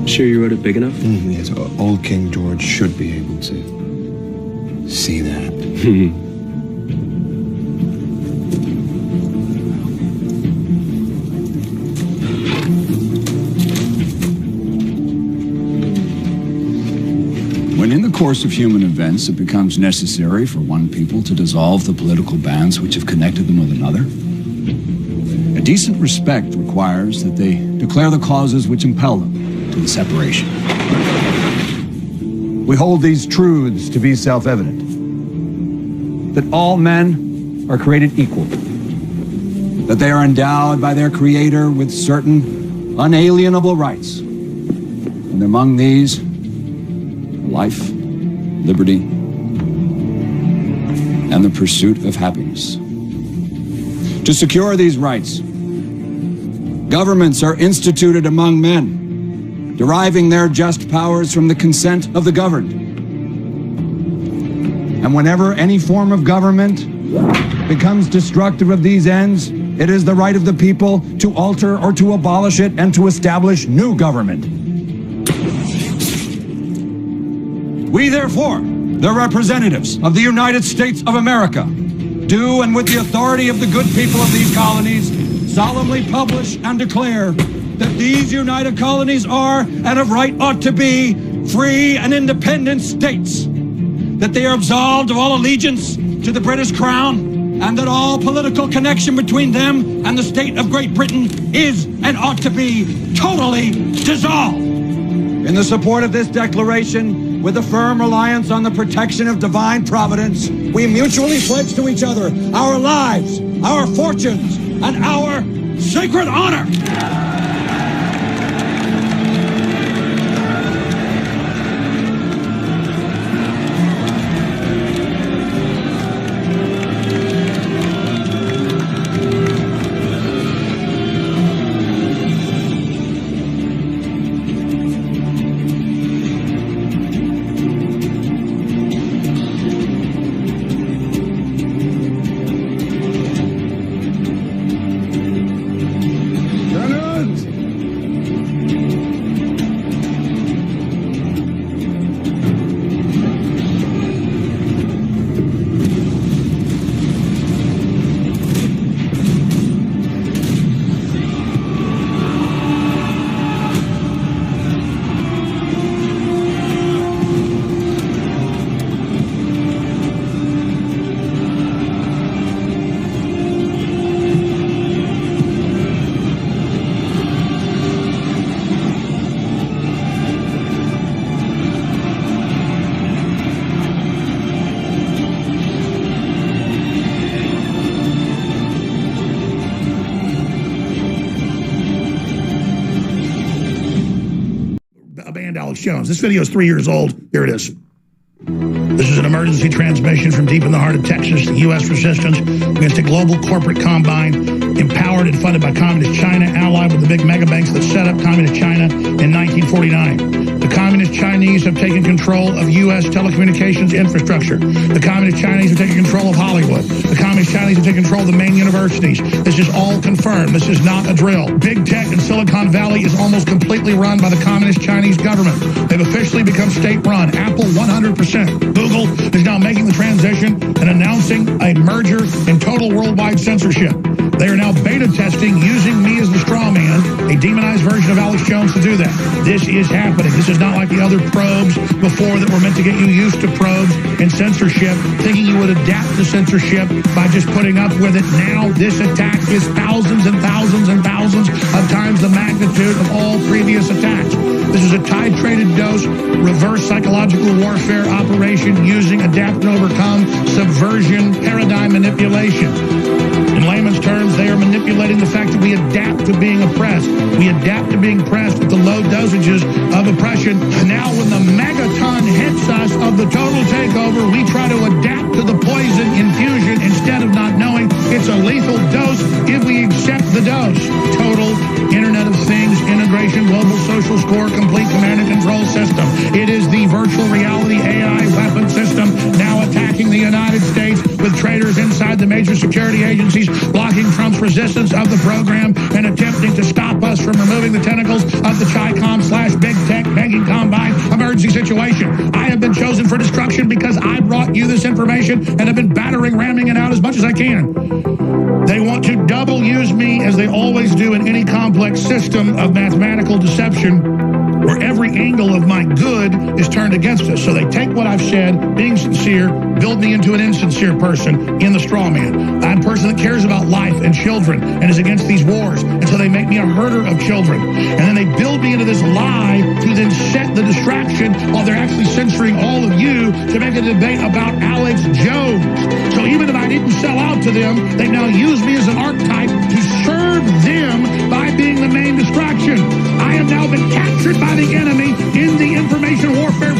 Sure you wrote it big enough? Yes, old King George should be able to see that. When in the course of human events it becomes necessary for one people to dissolve the political bands which have connected them with another, a decent respect requires that they declare the causes which impel them to the separation. We hold these truths to be self-evident. That all men are created equal. That they are endowed by their Creator with certain unalienable rights. And among these, life, liberty, and the pursuit of happiness. To secure these rights, governments are instituted among men, deriving their just powers from the consent of the governed. And whenever any form of government becomes destructive of these ends, it is the right of the people to alter or to abolish it and to establish new government. We, therefore, the representatives of the United States of America, do, and with the authority of the good people of these colonies, solemnly publish and declare that these united colonies are, and of right ought to be, free and independent states, that they are absolved of all allegiance to the British Crown, and that all political connection between them and the state of Great Britain is, and ought to be, totally dissolved. In the support of this declaration, with a firm reliance on the protection of divine providence, we mutually pledge to each other our lives, our fortunes, and our sacred honor. Jones. This video is 3 years old. Here it is. This is an emergency transmission from deep in the heart of Texas. The U.S. resistance against a global corporate combine empowered and funded by Communist China, allied with the big mega banks that set up Communist China in 1949. The Communist Chinese have taken control of U.S. telecommunications infrastructure. The Communist Chinese have taken control of Hollywood. The Communist Chinese have taken control of the main universities. This is all confirmed. This is not a drill. Big tech in Silicon Valley is almost completely run by the Communist Chinese government. They've officially become state-run. Apple, 100%. Google is now making the transition and announcing a merger and total worldwide censorship. They are now beta testing using me as the straw man, a demonized version of Alex Jones, to do that. This is happening. This is not like the other probes before that were meant to get you used to probes and censorship, thinking you would adapt to censorship by just putting up with it. Now this attack is thousands and thousands and thousands of times the magnitude of all previous attacks. This is a titrated dose, reverse psychological warfare operation using adapt and overcome, subversion, paradigm manipulation. In layman's terms, they are manipulating the fact that we adapt to being oppressed. We adapt to being pressed at the low dosages of oppression. Now when the megaton hits us of the total takeover, we try to adapt to the poison infusion instead of not knowing it's a lethal dose if we accept the dose. Total Internet of Things integration, global social score, complete command and control system. It is the virtual reality AI weapon system now attacking the United States with traitors inside the major security agencies, blocking Trump's resistance of the program and attempting to stop us from removing the tentacles of the Chi-Com/Big Tech situation. I have been chosen for destruction because I brought you this information and have been ramming it out as much as I can. They want to double use me, as they always do in any complex system of mathematical deception, where every angle of my good is turned against us. So they take what I've said, being sincere, build me into an insincere person in the straw man. I'm a person that cares about life and children and is against these wars. And so they make me a herder of children. And then they build me into this lie to then set the distraction while they're actually censoring all of you to make a debate about Alex Jones. So even if I didn't sell out to them, they now use me as an archetype to serve them by being the main distraction. I have now been captured by the enemy in the information warfare